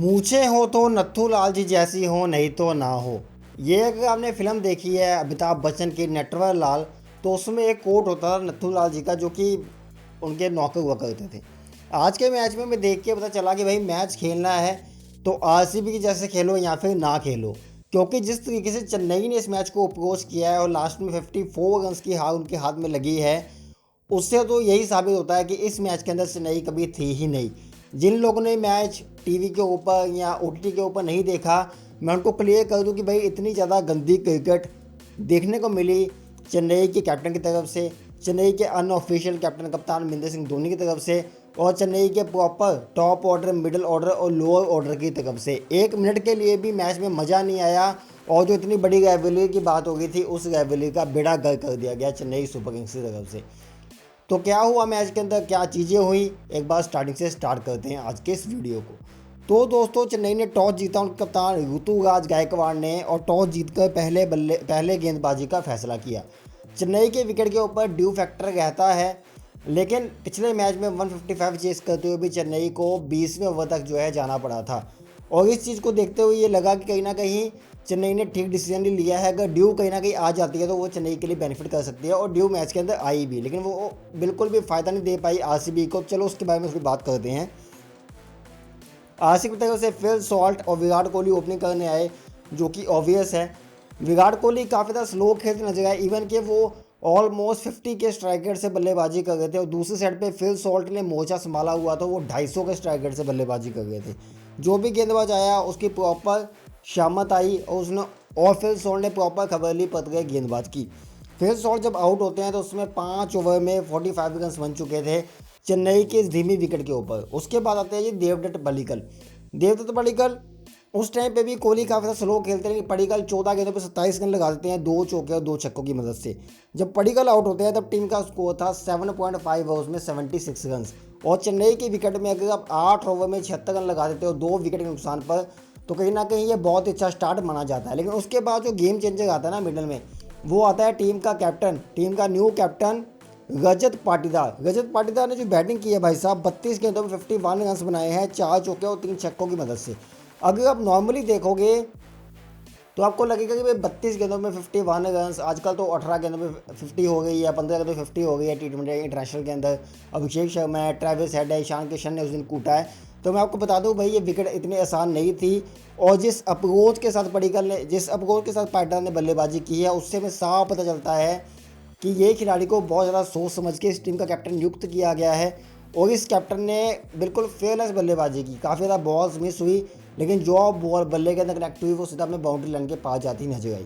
मूछें हो तो नत्थू लाल जी जैसी हो, नहीं तो ना हो। ये अगर आपने फिल्म देखी है अमिताभ बच्चन की नटवर लाल, तो उसमें एक कोट होता था नत्थू लाल जी का, जो कि उनके नौकर हुआ करते थे। आज के मैच में मैं देख के पता चला कि भाई मैच खेलना है तो आरसीबी की जैसे खेलो या फिर ना खेलो, क्योंकि जिस तरीके से चेन्नई ने इस मैच को अप्रोच किया है और लास्ट में 54 रन की हार उनके हाथ में लगी है, उससे तो यही साबित होता है कि इस मैच के अंदर चेन्नई कभी थी ही नहीं। जिन लोगों ने मैच टीवी के ऊपर या ओटीटी के ऊपर नहीं देखा, मैं उनको क्लियर कर दूं कि भाई इतनी ज़्यादा गंदी क्रिकेट देखने को मिली चेन्नई के कैप्टन की तरफ से, चेन्नई के अनऑफिशियल कैप्टन कप्तान महेंद्र सिंह धोनी की तरफ से, और चेन्नई के proper top order, middle order और लोअर ऑर्डर की तरफ से। एक मिनट के लिए भी मैच में मज़ा नहीं आया, और जो इतनी बड़ी राइवलरी की बात हो गई थी, उस राइवलरी का बेड़ा गर्क कर दिया गया चेन्नई सुपर किंग्स की तरफ से। तो क्या हुआ मैच के अंदर, क्या चीज़ें हुई, एक बार स्टार्टिंग से स्टार्ट करते हैं आज के इस वीडियो को। तो दोस्तों, चेन्नई ने टॉस जीता, उनके कप्तान ऋतुराज गायकवाड़ ने, और टॉस जीतकर पहले गेंदबाजी का फैसला किया। चेन्नई के विकेट के ऊपर ड्यू फैक्टर रहता है, लेकिन पिछले मैच में 155 चेस करते हुए भी चेन्नई को 20वें ओवर तक जो है जाना पड़ा था। और इस चीज़ को देखते हुए ये लगा कि कहीं ना कहीं चेन्नई ने ठीक डिसीजन लिया है। अगर ड्यू कहीं ना कहीं आ जाती है तो वो चेन्नई के लिए बेनिफिट कर सकती है, और ड्यू मैच के अंदर आई भी, लेकिन वो बिल्कुल भी फ़ायदा नहीं दे पाई आरसीबी को। चलो उसके बारे में थोड़ी बात करते हैं। आरसीबी की तरफ से फिल सॉल्ट और विराट कोहली ओपनिंग करने आए, जो कि ऑब्वियस है। विराट कोहली काफ़ी ज़्यादा स्लो खेलते नजर आए, इवन कि वो ऑलमोस्ट 50 के स्ट्राइक रेट से बल्लेबाजी कर रहे थे, और दूसरी साइड पे फिल सॉल्ट ने मोर्चा संभाला हुआ था, वो 250 के स्ट्राइक रेट से बल्लेबाजी कर रहे थे। जो भी गेंदबाज आया उसकी प्रॉपर शामत आई, और उसने और फिल सॉल्ट ने प्रॉपर खबर ली पत गए गेंदबाज की। फिल सॉल्ट जब आउट होते हैं तो उसमें 5 ओवर में 45 रन बन चुके थे चेन्नई के इस धीमी विकेट के ऊपर। उसके बाद आते हैं जी देवदत्त पडिक्कल। उस टाइम पे भी कोहली काफ़ी ज़्यादा स्लो खेलते हैं, लेकिन पडिक्कल 14 गेंदों पे 27 रन लगा देते हैं, 2 चौके और 2 छक्कों की मदद से। जब पडिक्कल आउट होते हैं तब टीम का स्कोर था 7.5 ओवर्स में 76 रन। और चेन्नई के विकेट में अगर आप 8 ओवर में 76 रन लगा देते हो 2 विकेट के नुकसान पर, तो कहीं ना कहीं ये बहुत अच्छा स्टार्ट माना जाता है। लेकिन उसके बाद जो गेम चेंजर आता है ना मिडल में, वो आता है टीम का कैप्टन, टीम का न्यू कैप्टन रजत पाटीदार ने जो बैटिंग की है भाई साहब, 32 गेंदों में 51 रन बनाए हैं, 4 चौके और 3 छक्कों की मदद से। अगर आप नॉर्मली देखोगे तो आपको लगेगा कि भाई 32 गेंदों में 51 रन, आजकल तो 18 गेंदों में 50 हो गई है, 15 गेंदों में 50 हो गई है टी20 इंटरनेशनल के अंदर। अभिषेक शर्मा है, ट्रेविस हेड है, ईशान किशन ने उस दिन कूटा है। तो मैं आपको बता दूं भाई, ये विकेट इतनी आसान नहीं थी, और जिस अप्रोच के साथ पाटिदार ने बल्लेबाजी की है, उससे हमें साफ पता चलता है कि ये खिलाड़ी को बहुत ज़्यादा सोच समझ के इस टीम का कैप्टन नियुक्त किया गया है। और इस कैप्टन ने बिल्कुल फेयरलेस बल्लेबाजी की, काफ़ी ज़्यादा बॉल्स मिस हुई, लेकिन जो बॉल बल्ले के अंदर कनेक्ट हुई वो सीधा अपने बाउंड्री लाइन के पास जाती नजर आई।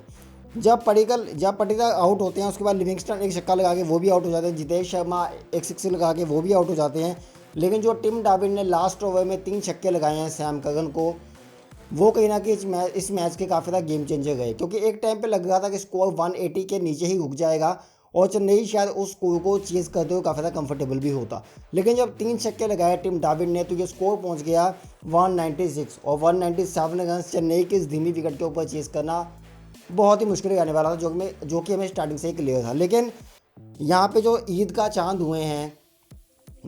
जब पडिक्कल आउट होते हैं, उसके बाद लिविंगस्टन एक छक्का लगा के वो भी आउट हो जाते हैं, जितेश शर्मा एक सिक्स लगा के वो भी आउट हो जाते हैं। लेकिन जो टिम डाविड ने लास्ट ओवर में 3 छक्के लगाए हैं सैम करन को, वो कहीं ना कहीं इस मैच के काफ़ी ज़्यादा गेम चेंजर गए, क्योंकि एक टाइम पे लग रहा था कि स्कोर 180 के नीचे ही रुक जाएगा, और चेन्नई शायद उस स्कोर को चेज करते हुए काफ़ी ज़्यादा कंफर्टेबल भी होता। लेकिन जब 3 छक्के लगाए टिम डाविड ने, तो ये स्कोर पहुंच गया 196, और 197 रन चेन्नई के इस धीमी विकेट के ऊपर चेज करना बहुत ही मुश्किल आने वाला था, जो कि हमें स्टार्टिंग से ही क्लियर था। लेकिन यहाँ पे जो ईद का चांद हुए हैं,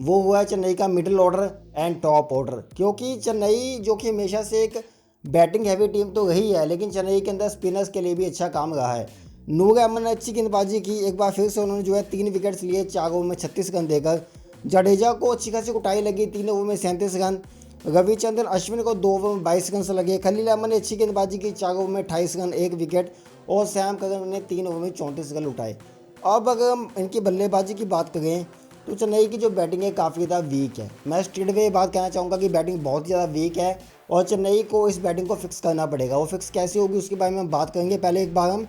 वो हुआ है चेन्नई का middle order and top order. क्योंकि चेन्नई जो कि हमेशा से एक बैटिंग हैवी टीम तो रही है, लेकिन चेन्नई के अंदर स्पिनर्स के लिए भी अच्छा काम रहा है। नूर अहमद ने अच्छी गेंदबाजी की, एक बार फिर से उन्होंने जो है 3 विकेट्स लिए 4 ओवर में 36 रन देकर। जडेजा को अच्छी खासी कुटाई लगी, 3 ओवर में 37 रन। रविचंद्रन अश्विन को 2 ओवर में 22 रन से लगे। खलील अहमद ने अच्छी गेंदबाजी की, 4 ओवर में 28 रन, 1 विकेट, और सैम करन ने 3 ओवर में 34 रन उठाए। अब अगर हम इनकी बल्लेबाजी की बात करें तो चेन्नई की जो बैटिंग है काफ़ी ज़्यादा वीक है। मैं स्ट्रेट वे बात कहना चाहूँगा कि बैटिंग बहुत ज़्यादा वीक है, और चेन्नई को इस बैटिंग को फिक्स करना पड़ेगा। वो फिक्स कैसे होगी उसके बारे में हम बात करेंगे। पहले एक बार हम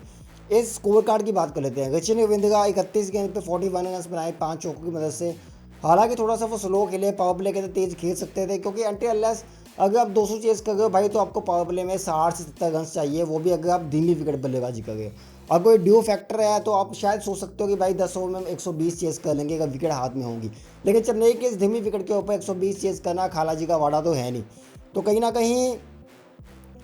इस स्कोर कार्ड की बात कर लेते हैं। सचिन रविंद्रा 31 गेंद पे 41 रन बनाए 5 चौकों की मदद से। हालांकि थोड़ा सा वो स्लो खेले, पावर प्ले के तेज खेल सकते थे, क्योंकि एंटी अनलेस अगर आप 200 चेस कर गए भाई, तो आपको पावर प्ले में 60 से 70 रन चाहिए, वो भी अगर आप धीमी विकेट बल्लेबाजी कर गए। और कोई ड्यू फैक्टर है तो आप शायद सोच सकते हो कि भाई 10 ओवर में हम 120 चेस कर लेंगे अगर विकेट हाथ में होंगी। लेकिन चेन्नई के इस धीमी विकेट के ऊपर 120 चेस करना खाला जी का वाड़ा तो है नहीं। तो कहीं ना कहीं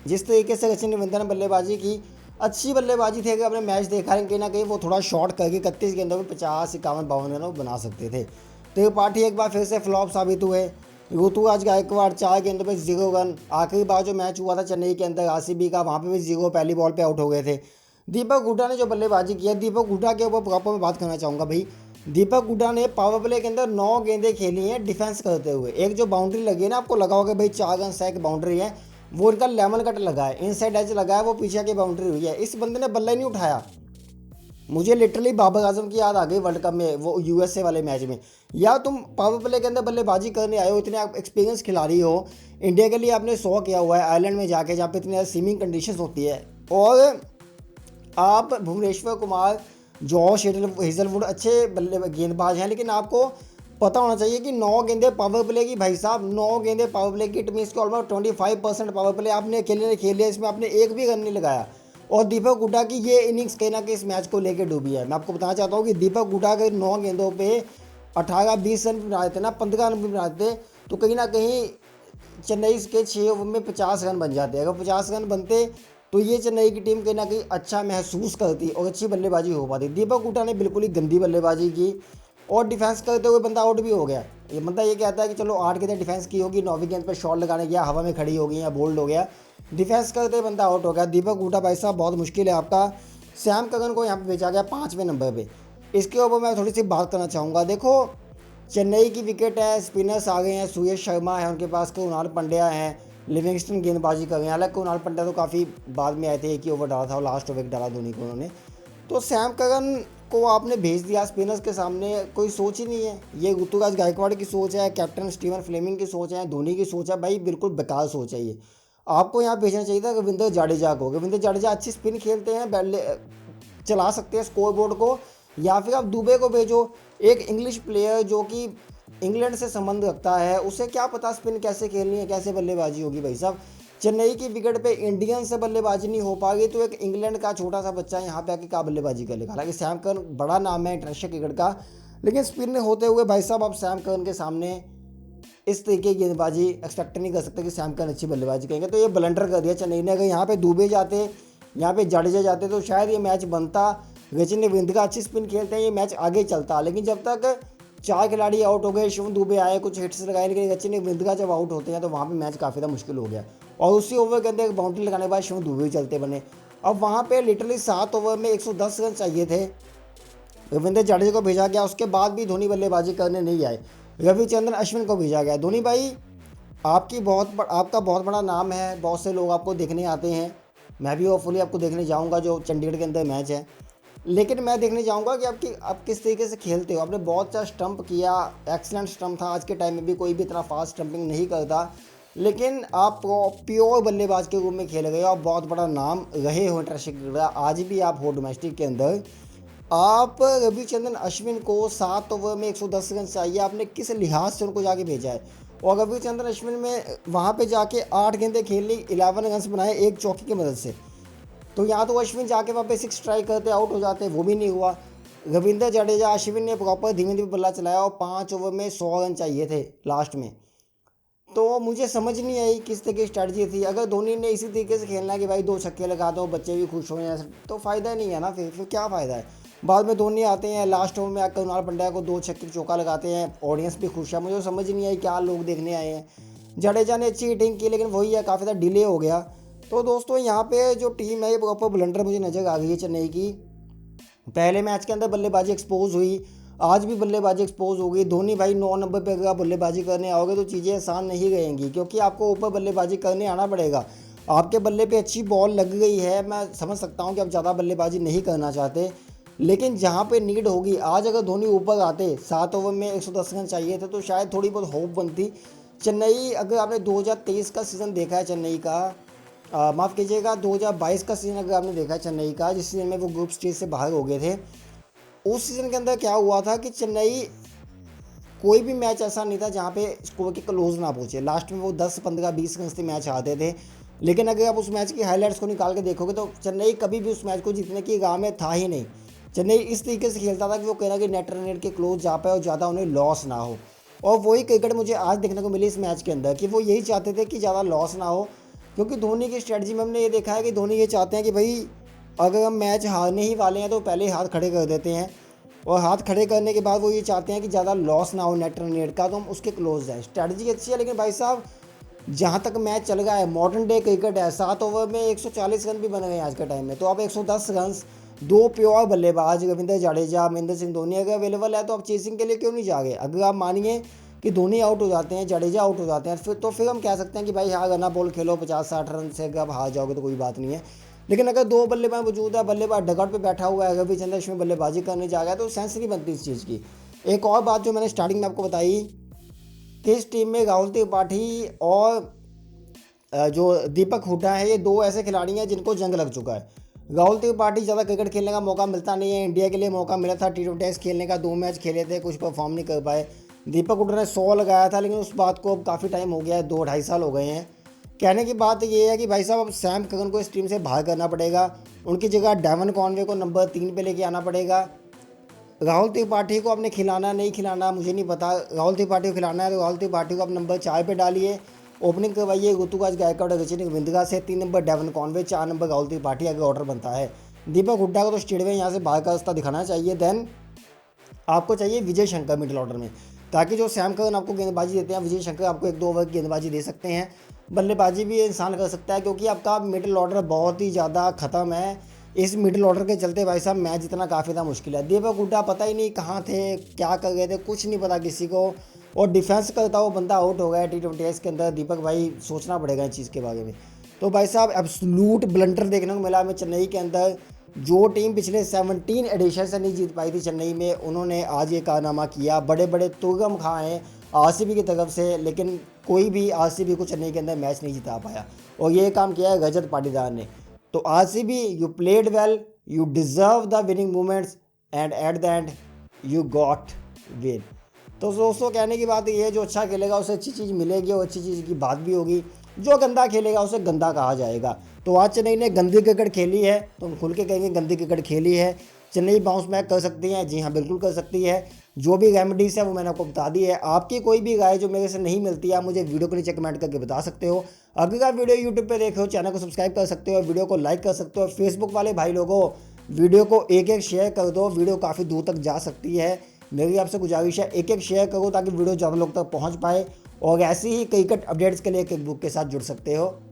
जिस तरीके से सचिन रविंद्र ने बल्लेबाजी की, अच्छी बल्लेबाजी थी। अगर आपने मैच देखा है, कहीं ना कहीं वो थोड़ा शॉर्ट करके 31 गेंदों में 50, 51, 52 रन बना सकते थे। त्रिपाठी एक बार फिर से फ्लॉप साबित हुए। ऋतुराज गायकवाड़ 4 गेंदों पे 0 रन। आखिरी बार जो मैच हुआ था चेन्नई के अंदर आरसीबी का, वहाँ पे भी 0 पहली बॉल पे आउट हो गए थे। दीपक हुड्डा ने जो बल्लेबाजी की है, दीपक हुड्डा के ऊपर प्रॉपर मैं बात करना चाहूँगा भाई। दीपक हुड्डा ने पावर प्ले के अंदर 9 गेंदें खेली हैं डिफेंस करते हुए। एक जो बाउंड्री लगी है ना, आपको लगा होगा भाई 4 रन से एक बाउंड्री है, वो इनका लेमन कट लगा है, इनसाइड एज लगा है, वो पीछे की बाउंड्री हुई है। इस बंदे ने बल्ला ही नहीं उठाया। मुझे लिटरली बाबर आजम की याद आ गई वर्ल्ड कप में, वो यूएसए वाले मैच में। या तुम पावर प्ले के अंदर बल्लेबाजी करने आए हो, इतने आप एक्सपीरियंस खिलाड़ी हो, इंडिया के लिए आपने 100 किया हुआ है आयरलैंड में जाके, जहाँ पे इतनी स्विमिंग कंडीशंस होती है, और आप भुवनेश्वर कुमार, जॉश हेजलवुड अच्छे बल्ले गेंदबाज हैं, लेकिन आपको पता होना चाहिए कि 9 गेंदें पावर प्ले की, भाई साहब 9 गेंदें पावर प्ले की, इट मीन्स कि ऑलमोस्ट 25% पावर प्ले आपने अकेले ने खेल लिया, इसमें आपने एक भी रन नहीं लगाया। और दीपक हुड्डा की ये इनिंग्स कहीं ना कहीं इस मैच को लेकर डूबी है। मैं आपको बताना चाहता हूँ कि दीपक हुड्डा के 9 गेंदों पे 18-20 रन भी बनाते ना, 15 रन भी बनाते, तो कहीं ना कहीं चेन्नई के 6 ओवर में 50 रन बन जाते। अगर 50 रन बनते तो ये चेन्नई की टीम कहीं ना कहीं अच्छा महसूस करती और अच्छी बल्लेबाजी हो पाती। दीपक हुड्डा ने बिल्कुल ही गंदी बल्लेबाजी की और डिफेंस करते हुए बंदा आउट भी हो गया। ये बंदा ये कहता है कि चलो 8 गेंदें डिफेंस की होगी, 9वीं गेंद पर शॉट लगाने गया, हवा में खड़ी हो गई या बोल्ड हो गया, डिफेंस करते बंदा आउट हो गया। दीपक हुड्डा भाई साहब बहुत मुश्किल है आपका। सैम करन को यहाँ पे भेजा गया 5वें नंबर पे। इसके ऊपर मैं थोड़ी सी बात करना चाहूँगा। देखो चेन्नई की विकेट है, स्पिनर्स आ गए हैं, सुयश शर्मा है उनके पास, कृणाल पंड्या हैं, लिविंगस्टन गेंदबाजी कर रहे हैं। हालांकि कृणाल पंड्या तो काफ़ी बाद में आए थे, एक ही ओवर डाला था और लास्ट ओवर डाला धोनी को उन्होंने। तो सैम करन को आपने भेज दिया स्पिनर्स के सामने, कोई सोच ही नहीं है। ये ऋतुराज गायकवाड़ की सोच है, कैप्टन स्टीवन फ्लेमिंग की सोच है, धोनी की सोच है, भाई बिल्कुल बेकार सोच है ये। आपको यहाँ भेजना चाहिए था रविंद्र जाडेजा को। रविंद्र जाडेजा अच्छी स्पिन खेलते हैं, चला सकते हैं स्कोर बोर्ड को, या फिर आप दुबे को भेजो, एक इंग्लिश प्लेयर जो कि इंग्लैंड से संबंध रखता है, उसे क्या पता स्पिन कैसे खेलनी है, कैसे बल्लेबाजी होगी। भाई साहब चेन्नई की विकेट पे इंडियन से बल्लेबाजी नहीं हो पाएगी, तो एक इंग्लैंड का छोटा सा बच्चा यहाँ पे आके क्या बल्लेबाजी कर लेगा। हालांकि सैम करन बड़ा नाम है इंटरनेशनल क्रिकेट का, लेकिन स्पिन होते हुए भाई साहब आप सैम करन के सामने इस तरीके की गेंदबाजी एक्सपेक्ट नहीं कर सकते कि सैम करन अच्छी बल्लेबाजी करेंगे। तो ये ब्लंडर कर दिया चेन्नई ने। अगर यहाँ पे दुबे जाते, यहाँ पे जाडेजा जाते, तो शायद ये मैच बनता। रचिन रविंद्रा अच्छी स्पिन खेलते हैं, ये मैच आगे चलता। लेकिन जब तक 4 खिलाड़ी आउट हो गए, शिवम दुबे आए, कुछ हिट्स लगाए, लेकिन रचिन रविंद्रा जब आउट होते हैं तो वहाँ पे मैच काफ़ी ज़्यादा मुश्किल हो गया। और उसी ओवर के अंदर एक बाउंड्री लगाने के बाद शिवम दुबे भी चलते बने। अब वहाँ पे लिटरली 7 ओवर में 110 रन चाहिए थे, रविंद्र जाडेजा को भेजा गया। उसके बाद भी धोनी बल्लेबाजी करने नहीं आए, रविचंद्रन अश्विन को भेजा गया। धोनी भाई आपका बहुत बड़ा नाम है, बहुत से लोग आपको देखने आते हैं, मैं भी होपफुली आपको देखने जाऊंगा जो चंडीगढ़ के अंदर मैच है। लेकिन मैं देखने जाऊंगा कि आप किस तरीके से खेलते हो। आपने बहुत अच्छा स्टंप किया, एक्सीलेंट स्टंप था, आज के टाइम में भी कोई भी इतना फास्ट स्टंपिंग नहीं करता, लेकिन आप प्योर बल्लेबाज के रूप में खेल गए हो। आप बहुत बड़ा नाम रहे हो इंटरनेशनल क्रिकेट, आज भी आप हो डोमेस्टिक के अंदर। आप रविचंद्रन अश्विन को 7 ओवर में 110 रन चाहिए, आपने किस लिहाज से उनको जाके भेजा है। और रविचंद्रन अश्विन में वहाँ पे जाके 8 गेंदें खेल ली, 11 रन बनाए एक चौकी की मदद से। तो यहाँ तो अश्विन जाके वहाँ पे 6 ट्राई करते आउट हो जाते, वो भी नहीं हुआ। रविंद्र जडेजा अश्विन ने प्रॉपर धीमे धीमे बल्ला चलाया और 5 ओवर में 100 रन चाहिए थे लास्ट में। तो मुझे समझ नहीं आई किस तरह की स्ट्रैटेजी थी। अगर धोनी ने इसी तरीके से खेलना है कि भाई 2 छक्के लगा दो, बच्चे भी खुश हो जाए, तो फ़ायदा नहीं है ना, फिर क्या फ़ायदा है। बाद में धोनी आते हैं, लास्ट ओवर में आकर कृणाल पंड्या को 2 छक्के चौका लगाते हैं, ऑडियंस भी खुश है। मुझे समझ नहीं आई क्या लोग देखने आए हैं। जडेजा ने अच्छी हिटिंग की, लेकिन वही है काफ़ी ज़्यादा डिले हो गया। तो दोस्तों यहाँ पे जो टीम है ये प्रॉपर ब्लंडर मुझे नज़र आ गई है चेन्नई की। पहले मैच के अंदर बल्लेबाजी एक्सपोज हुई, आज भी बल्लेबाजी एक्सपोज हो गई। धोनी भाई 9 नंबर पे अगर आप बल्लेबाजी करने आओगे तो चीज़ें आसान नहीं रहेंगी, क्योंकि आपको ऊपर बल्लेबाजी करने आना पड़ेगा। आपके बल्ले पे अच्छी बॉल लग गई है, मैं समझ सकता हूँ कि आप ज़्यादा बल्लेबाजी नहीं करना चाहते, लेकिन जहाँ पे नीड होगी, आज अगर धोनी ऊपर आते, 7 ओवर में 110 रन चाहिए थे, तो शायद थोड़ी बहुत होप बनती। चेन्नई, अगर आपने 2023 का सीज़न देखा है चेन्नई का, माफ़ कीजिएगा 2022 का सीज़न अगर आपने देखा है चेन्नई का, जिस सीज़न में वो ग्रुप स्टेज से बाहर हो गए थे, उस सीज़न के अंदर क्या हुआ था कि चेन्नई कोई भी मैच ऐसा नहीं था जहाँ पे स्कोर के क्लोज ना पहुँचे। लास्ट में वो 10, 15, 20 रन से मैच हारते थे। लेकिन अगर आप उस मैच की हाईलाइट्स को निकाल के देखोगे तो चेन्नई कभी भी उस मैच को जीतने की राह में था ही नहीं। चेन्नई इस तरीके से खेलता था कि वो कहना कि नेट रन रेट के क्लोज जा पाए और ज़्यादा उन्हें लॉस ना हो। और वही क्रिकेट मुझे आज देखने को मिली इस मैच के अंदर, कि वो यही चाहते थे कि ज़्यादा लॉस ना हो। क्योंकि धोनी की स्ट्रेटजी में हमने ये देखा है कि धोनी ये चाहते हैं कि भाई अगर हम मैच हारने ही वाले हैं तो पहले ही हाथ खड़े कर देते हैं। और हाथ खड़े करने के बाद वो ये चाहते हैं कि ज़्यादा लॉस ना हो नेट रन रेट का, तो हम उसके क्लोज जाएँ। स्ट्रैटेजी अच्छी है, लेकिन भाई साहब जहाँ तक मैच चल रहा है, मॉडर्न डे क्रिकेट है, 7 ओवर में 140 रन भी बन गए हैं आज के टाइम में। तो आप 110 रन, 2 प्योर बल्लेबाज रविंद्र जडेजा, महेंद्र सिंह धोनी अगर अवेलेबल है तो आप चेसिंग के लिए क्यों नहीं जा रहे। अगर आप मानिए कि धोनी आउट हो जाते हैं, जडेजा आउट हो जाते हैं, फिर हम कह सकते हैं कि भाई हाँ गना बॉल खेलो, 50-60 रन से अगर आप हार जाओगे तो कोई बात नहीं है। लेकिन अगर 2 बल्लेबाज मौजूद है, बल्लेबाज डगआउट पे बैठा हुआ है, रविचंद्र अश्विन बल्लेबाजी करने जा रहा है, तो सेंस नहीं बनती इस चीज़ की। एक और बात जो मैंने स्टार्टिंग में आपको बताई कि इस टीम में राहुल त्रिपाठी और जो दीपक हुड्डा है, ये 2 ऐसे खिलाड़ी हैं जिनको जंग लग चुका है। राहुल त्रिपाठी ज़्यादा क्रिकेट खेलने का मौका मिलता नहीं है। इंडिया के लिए मौका मिला था, T20 खेलने का, 2 मैच खेले थे, कुछ परफॉर्म नहीं कर पाए। दीपक हुड्डा ने 100 लगाया था, लेकिन उस बात को अब काफ़ी टाइम हो गया है, 2-2.5 साल हो गए हैं। कहने की बात ये है कि भाई साहब अब सैम करन को इस टीम से बाहर करना पड़ेगा। उनकी जगह डेवन कॉनवे को नंबर 3 पे लेके आना पड़ेगा। राहुल त्रिपाठी को आपने खिलाना नहीं खिलाना मुझे नहीं पता। राहुल त्रिपाठी को खिलाना है तो राहुल त्रिपाठी को आप नंबर 4 पे डालिए, ओपनिंग करवाइए ऋतुराज गायकवाड़ और रजनी रविंद्रा से। 3 number Devon Conway, 4 number Rahul Tripathi अगर ऑर्डर बनता है। दीपक हुड्डा को तो स्टेडियम यहाँ से बाहर का रास्ता दिखाना चाहिए। देन आपको चाहिए विजय शंकर मिडिल ऑर्डर में, ताकि जो सैम करन आपको गेंदबाजी देते हैं, विजय शंकर आपको 1-2 ओवर की गेंदबाजी दे सकते हैं। बल्लेबाजी भी ये इंसान कर सकता है, क्योंकि आपका मिडिल ऑर्डर बहुत ही ज़्यादा ख़त्म है। इस मिडिल ऑर्डर के चलते भाई साहब मैच जितना काफ़ी ज़्यादा मुश्किल है। दीपक हुड्डा पता ही नहीं कहाँ थे, क्या कर गए थे, कुछ नहीं पता किसी को। और डिफेंस करता वो बंदा आउट हो गया T20 के अंदर। दीपक भाई सोचना पड़ेगा इस चीज़ के बारे में। तो भाई साहब एब्सोल्यूट ब्लंडर देखने को मिला हमें चेन्नई के अंदर। जो टीम पिछले 17 एडिशन से नहीं जीत पाई थी चेन्नई में, उन्होंने आज ये कारनामा किया। बड़े बड़े तुगम खाए RCB की तरफ से, लेकिन कोई भी RCB को चेन्नई के अंदर मैच नहीं जिता पाया। और ये काम किया है रजत पाटीदार ने। तो RCB you played well, you deserve the winning moments, and at the end you got win. तो दोस्तों कहने की बात ये है, जो अच्छा खेलेगा उसे अच्छी चीज़ मिलेगी और अच्छी चीज़ की बात भी होगी। जो गंदा खेलेगा उसे गंदा कहा जाएगा। तो आज चेन्नई ने गंदी क्रिकेट खेली है, तो हम खुल के कहेंगे गंदी क्रिकेट खेली है। चेन्नई बाउंस बैक कर सकती है, जी हाँ बिल्कुल कर सकती है। जो भी रेमेडीज़ है वो मैंने आपको बता दी है। आपकी कोई भी राय जो मेरे से नहीं मिलती है, आप मुझे वीडियो के नीचे कमेंट करके बता सकते हो। अगर आप वीडियो यूट्यूब पे देख रहे हो, चैनल को सब्सक्राइब कर सकते हो, वीडियो को लाइक कर सकते हो। फेसबुक वाले भाई लोगों, वीडियो को एक शेयर कर दो, वीडियो काफ़ी दूर तक जा सकती है। मेरी आपसे गुजारिश है, एक शेयर करो ताकि वीडियो ज़्यादा लोग तक पहुँच पाए। और ऐसी ही क्रिकेट अपडेट्स के लिए किकबुक के साथ जुड़ सकते हो।